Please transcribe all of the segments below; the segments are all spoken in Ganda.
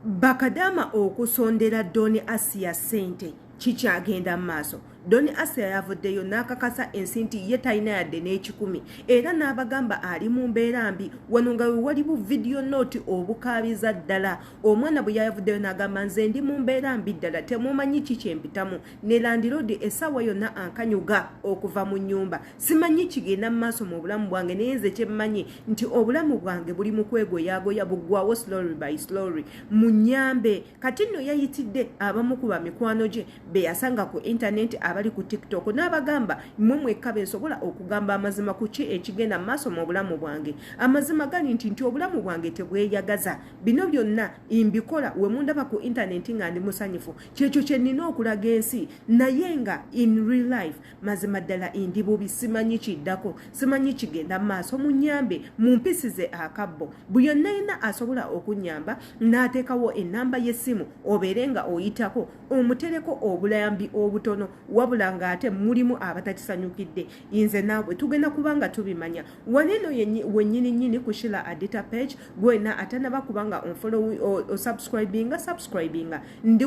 Bakadama okusondera Doni Asia Sente kikyagenda maaso. Doni Asia yavuddeyo n'akakasa ensinti ye talina yadde n'ekikumi era n'abagamba ali mu mbeera mbi wano nga waliwo video note obukaabiza ddala. Omwana bwe yavuddeyo n'agamba nze ndi mu mbeera mbi ddala temumanyi ki kyempitamu ne landiroodi essaawa yonna ankanyuga okuva mu nnyumba. Simanyi kigenda mu maaso mu bulamu bwange naye nze kyemmanyi nti obulamu bwange buli mu kwegoyaagoya buggwawo slowly by slowly. Munyambe kati nno yayitidde abamu ku bamikwano gye be yasanga ku internet abali ku TikTok n'abagamba mmwe mwekka bensobola okugamba amazima ku ki ekigenda mu maaso mu bulamu bwange. Amazima gali nti obulamu bwange tebweyagaza. Bino byonna imbikola we mundaba ku internet nga ndi musanyufu kyekyo kye nnina okulaga ensi naye nga in real life mazima ddala indi bubi simanyi kiddako simanyi kigenda mu maaso. Munyambe mumpisize akabbo buli yonna yenna asobola okunyamba n'ateekawo ennamba y'essimu obeere nga oyitako omutereko obulambi obutono wabula nga ate mulimu abatakisanyukidde. Nze naawe tugenda kubanga tubimanya waneno wennyini ku Shila Adita page gwena atanaba kubanga onfollow o subscribinga ndi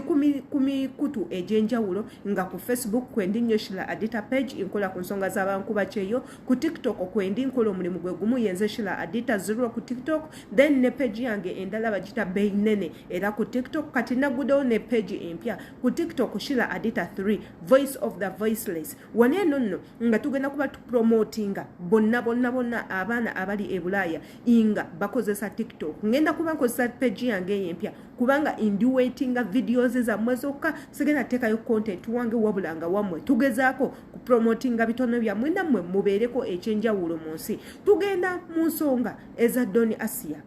ku mikutu egy'enjawulo nga ku Facebook kwendi nnyo Shila Adita page nkola ku nsonga z'abankuba kyeyo, ku TikTok kwendi nkola omulimu gwe gumu yenze Shila Adita 0 ku TikTok, then ne page yange endala bagita Beinene era ku TikTok kati nagudewo ne page empya ku TikTok Shila Adita 3 Voice of the Voiceless. Waneno nno nga tugenda kuba tupromotinga bonna abaana abali e Bulaaya inga bakozesa TikTok. Ngenda kuba nkozesa page yange empya kubanga indi waitinga videos zammwe zokka sigenda tekayo content wange wabulanga wamwe tugezaako ku promotinga bitono byammwe nammwe mubeereko ekyenjawulo mu nsi. Tugenda mu nsonga eza Doni Asia.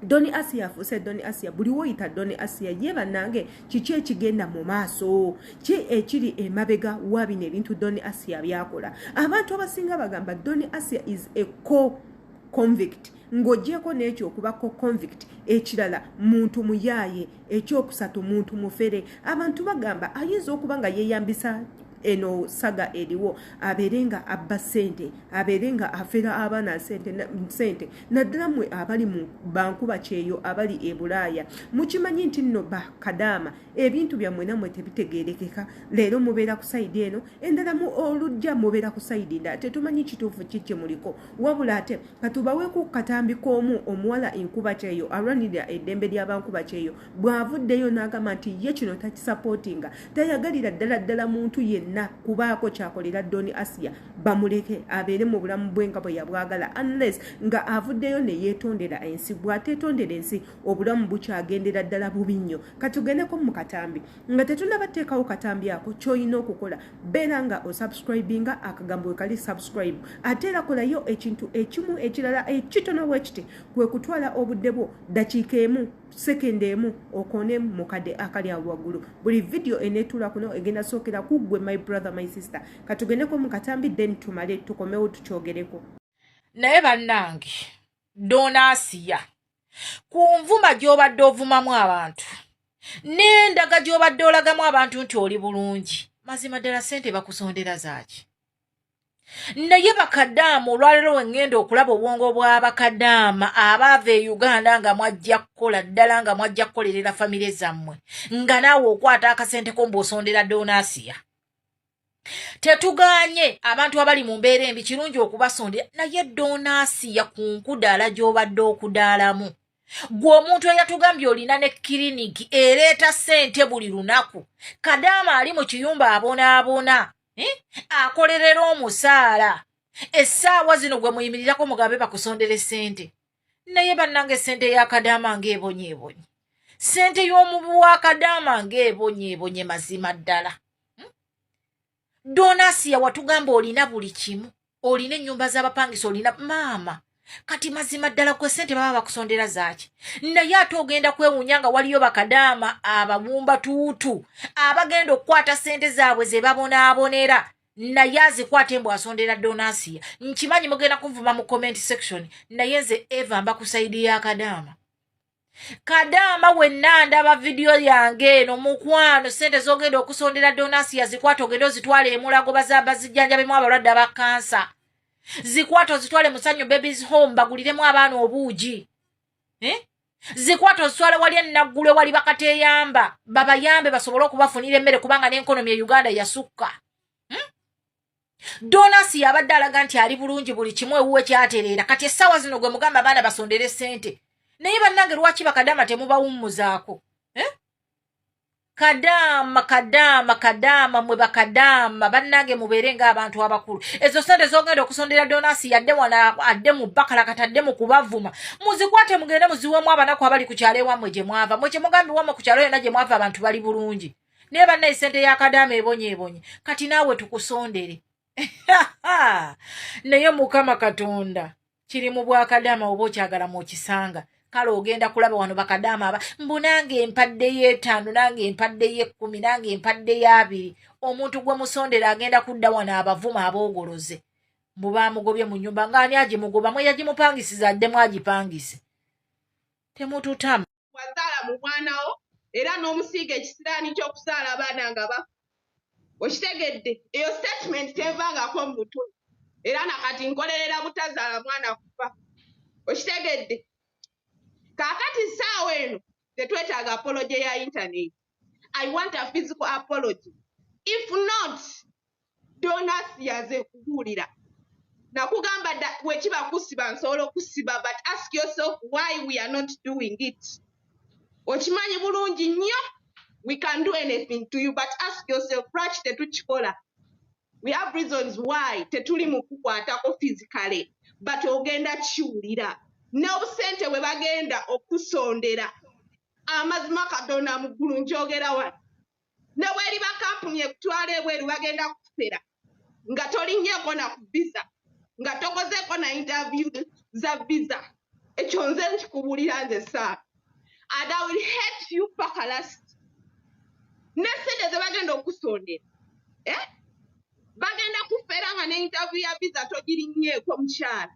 Doni Asia fuse Doni Asia buli woyita Doni Asia yeba nange kiki ekigenda mu maaso ki ekiri emabega wabino ebintu Doni Asia byakola. Abantu abasinga bagamba Doni Asia is a convict ng'ogyeko n'ekyo okubako convict ekirala muntu muyaaye ekyokusatu muntu mufere. Abantu bagamba ayinza okuba nga yeeyambisa eno saga eriwo aberenga abba sente aberenga afera abaana sente naddala mmwe abali mu bankuba kyeyo abali e Bulaaya mukimanyi nti nno Bakadama ebintu byammwe nammwe tebitegeerekeka. Leero mubeera ku sayidi eno endala mu olujja mubeera ku sayidi ndala tetumanyi kituufu kiki muliko wabula ate katubaweeku katambi k'omu omuwala enkuba kyeyo alwanirira eddembe ly'abankuba kyeyo bw'avuddeyo n'agamba nti ye kino takisapootinga tayagalira ddala muntu yenna kubaako kyakolera Doni Asia bamuleke abeere mu bulamu bwe nga bwe yabwagala unless nga avuddeyo ne yeetondera ensi. Bw'ateetondera ensi obulamu bukyagendera ddala bubi nnyo. Katugendeko mu katambi nga tetunnabateekawo katambi ako ky'olina okukola beera nga osubscribinga akagambo we kali subscribe ate era kolayo ekintu ekimu ekirala ekitono bwekiti kwe kutwala obudde bwo dakiika emu sekende emu okone mu kadde akali awo waggulu. Buli video eneetula kuno egenda sookera ku ggwe my brother my sister. Katugendeko mu katambi then tumale tukomewo tukyogereko. Naye bannange Doni Asia ku nvuma gy'obadde ovumamu abantu n'endaga gy'obadde olagamu abantu nti oli bulungi mazima ddala sente bakusondera zaaki. Naye Bakadama olwaleero wengenda okulaba obwongo bwa Bakadama abaava e Uganda nga mwajja kukola ddala nga mwajja kukolerera famire zammwe nga naawe okwata akasente ko mb'osondera Doni Asia. Tetuganye abantu abali mu mbeera embi kirungi okubasondera naye Doni Asia ku nkudaala gy'obadde okudaalamu gwe omuntu eyatugambye olina ne kiriniki ereeta sente buli lunaku. Kadama ali mu kiyumba abonaabona akolerera omusaala essaawa zino gwe muyimirirako mugambe bakusondere sente. Naye bannange sente ya Kadama ng'ebonye sente y'omubu wa Kadama ng'ebonye mazima ddala. Doni Asia watugamba olina buli kimu olina ennyumba z'abapangisa olina maama kati mazima ddala kwe sente baba bakusondera zaaki. Naye ate ogenda kwewuunya nga waliyo Bakadama ababumba tuutu abagenda okukwata sente zaabwe ze babonaabonera naye azikwate mbw asondera Doni Asia. Nkimanyi mugenda kunvuma mu comment section naye nze Eva mba ku sayidi ya Kadama wenna ndaba video yange eno mukwano sente zogenda okusondera Doni Asia zikwata ogenda ozitwala emulago bazijjanjabemu abalwadde aba kansa zikwata ozitwale Musanyu Babies Home baguliremu abaana obuugi. zikwata oswala wali ennaggule wali bakateeyamba babayambe basobole okubafunira emmere kubanga n'enkonomi e Uganda yasukka. Donasi yabadde alaga nti ali bulungi buli kimu ewuwe kyatereera kati essaawa zino gwe mugamba abaana basondere ssente naye bannange lwaki Bakadama temubawummuzaako? Kadama mwe Bakadama bannange mubeere ng'abantu abakulu. Ezo ssente z'ogenda okusondera Donasi yadde wana adde mu Bakala katadde mu kubavuma muzikwate mugende muziwemu abanaku abali ku kyalo ewammwe gye mwava mwe kye mugambi wammwe ku kyalo yonna gye mwava abantu bali bulungi naye bannaye ssente ya Kadama ebonye kati naawe tukusondere. Naye Mukama Katonda kiri mu Bwakadama oba okyagala mu kisanga kale ogenda kulaba wano Bakadama mbu nange empadde y'etaano nange empadde y'ekkumi nange empadde y'abiri omuntu gwe musondera agenda kudda wano abavuma aboogoloze mbu baamugobye mu nnyumba ng'ani agimugoba mwe yagimupangisiza addemu agipangise temututama wazaala mu bwanawo era n'omusiiga ekisiraani ky'okuzaala abaana nga bafa okitegedde eyo statement tevangako mu mutwe era nakati nkolerera butazaala mwana kufa okitegedde kakati ssaawa eno tetwetaaga apology ya internet. I want a physical apology. If not, Donasi yaze kubuulira nakugamba wekiba kusiba nsobola okusiba but ask yourself why we are not doing it. Okimanyi bulungi nnyo we can do anything to you but ask yourself lwaki tetukikola. We have reasons why tetuli mu kukwatako physically but ogenda kiwulira n'obusente bwe bagenda okusondera amazima Katonda mu ggulu njogera wano ne bweri bakampuni ekutwala ebweru bagenda kufera nga tolinnyeko na ku visa nga tokozeeko na interview za visa ekyo nze nkikubuulira nze saa and I will hate you paka last. N'essente ze bagenda okusondera bagenda kufera nga ne interview ya visa togirinnyeeko mukyala.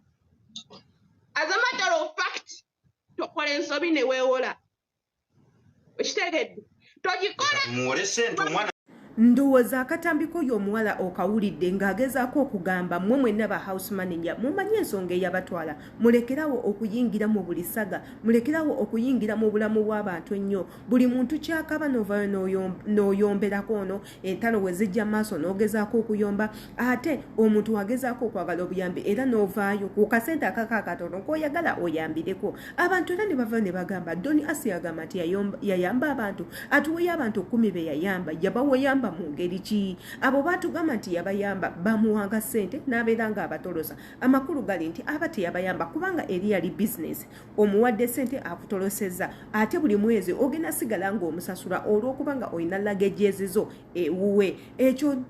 As a matter of fact, tokola ensobi ne weewola. Okitegedde togikola muwole ssente omwana. Ndowooza akatambiko y'omuwala okawulidde ng'agezaako okugamba mmwe mwenna ba house manager mumanyi ensonga eyabatwala mulekerawo okuyingira mu buli saga mulekerawo okuyingira mu bulamu bw'abantu ennyo buli muntu kyakaba n'ovaayo n'oyomberako ono entalo we zijja maaso n'ogezaako okuyomba ate omuntu wagezaako okwagala obuyambi era n'ovaayo ku kasente akakakatono k'oyagala oyambireko abantu era ne bavaayo ne bagamba Donasi yagamba nti yayamba abantu atuweyo abantu 10 be yayamba yabaweyamba mu ngeri ki abo batugamba nti yabayamba bamuwanga ssente n'abeera ng'abatolosa amakulu gali nti aba teyabayamba kubanga eri yali business omuwadde ssente akutolosezza ate buli mwezi ogenda sigala ng'omusasula olw'okubanga olina lagejeezizo ewuwe ekyo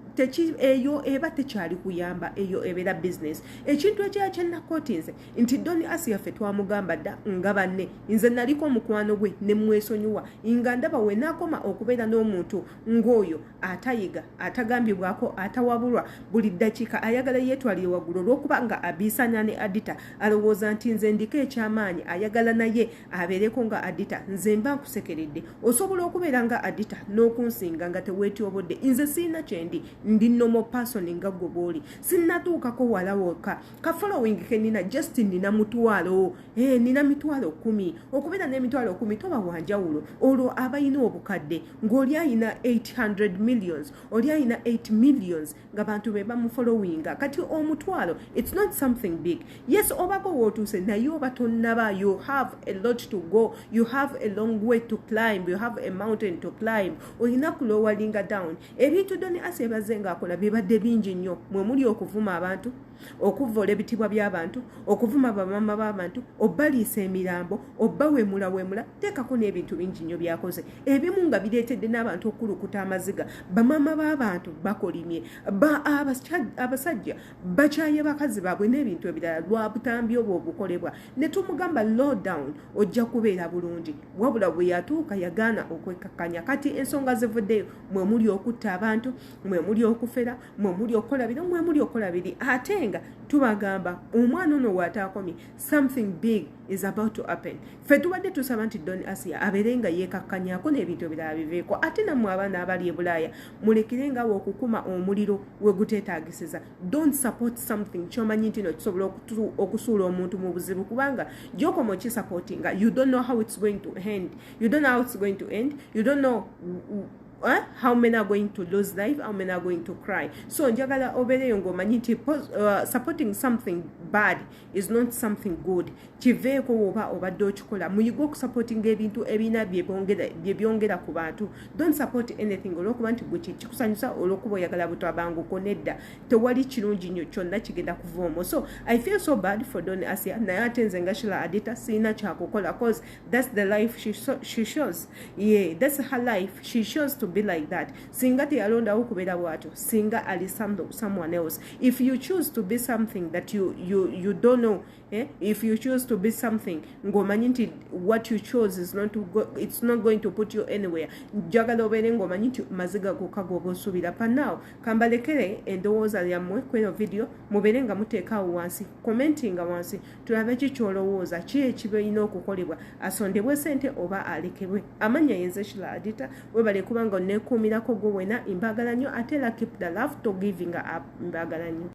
eyo eba tekyali kuyamba eyo ebeera business ekintu ekya kyennakotinze nti Donasi yaffe twamugamba dda nga banne nze naliko omukwano gwe ne mwesonyiwa nga ndaba we naakoma okubeera n'omuntu ng'oyo atayiga atagambibwako atawabulwa buli ddakiika ayagala yeetwalire waggulu olw'okuba nga abiisanya ne adita alowooza nti nze ndiko ekyamaanyi ayagala naye abeereko nga adita nze mba nkusekeredde osobola okubeera nga adita n'okunsinga nga teweetyobodde nze siina kyendi ndi normal person nga gwe bw'oli sinnatuukako wala wokka ka following ke nina just nina mutwalo nina mitwalo 10 okubeera n'emitwalo 10 toba wanjawulo olwo abayina obukadde ng'oli ayina 800 millions oli ayina 8 millions nga bantu be bamufollowinga kati omutwalo it's not something big. Yes obako wotuuse naye oba tonnaba you have a lot to go you have a long way to climb you have a mountain to climb olina kulowalinga down ebintu Donasi ebazenga akola bibadde bingi nnyo mwe muli okuvuma abantu okuvoola ebitibwa by'abantu okuvuma bamama b'abantu obbaliisa emirambo obbawemula teekako n'ebintu bingi nnyo byakoze ebimu nga bireetedde n'abantu okulukuta amaziga bamama b'abantu bakolimye abasajja bakyaye bakazi baabwe n'ebintu ebirala lwa butambi obwo obukolebwa ne tumugamba low down ojja kubeera bulungi wabula bwe yatuuka yagaana okwekkakkanya kati ensonga zivuddeyo mwe muli okutta abantu mwe muli okufera mwe muli okukola bino mwe muli okukola biri ate ate nga tubagamba omwana ono bw'ataakomye something big is about to happen. Ffe tubadde tusaba nti Don Asia abeere nga yeekakkanyaako n'ebintu ebirala biveeko. Ate nammwe abaana abali e Bulaaya mulekerenga awo okukuma omuliro we guteetaagisiza. Don't support something ky'omanyi nti no kisobola okusuula omuntu mu buzibu, kubanga gy'okoma okisupportinga you don't know how it's going to end. You don't know how it's going to end. You don't know how many are going to lose life, how many are going to cry. So njagala obeereyo ng'omanyi nti supporting something bad is not something good. Kiveeko oba obadde okikola muyiga okusupportinga ebintu ebina bye byongera ku bantu. Don't support anything olw'okuba nti gwe kikusanyusa olw'okuba oyagala butabanguko. Nedda, tewali kirungi nnyo kyonna kigenda kuva omwo. So I feel so bad for Don Asia, naye ate nze nga Sheila Adita sirina kyakukola cause that's the life she shows. Yeah, that's her life. She shows to be like that. Singa teyalondawo kubeera bw'atyo, singa ali someone else. If you choose to be something that you don't know, if you choose to be something ng'omanyi nti what you chose is it's not going to put you anywhere, njagala obeere ng'omanyi nti maziga gokka g'oba osuubira. Pannaawo kambalekere endowooza yammwe ku eno video, mubeere nga muteekaawo wansi commentinga wansi tulabe ki ky'olowooza, ki ekirina okukolebwa, asondebwe Sente oba alekebwe. Amannya yenze Sheila Adita, webale kuba nga onneekuumirako gwe wena, mbaagala nnyo ate era keep the love to giving up. Mbaagala nnyo.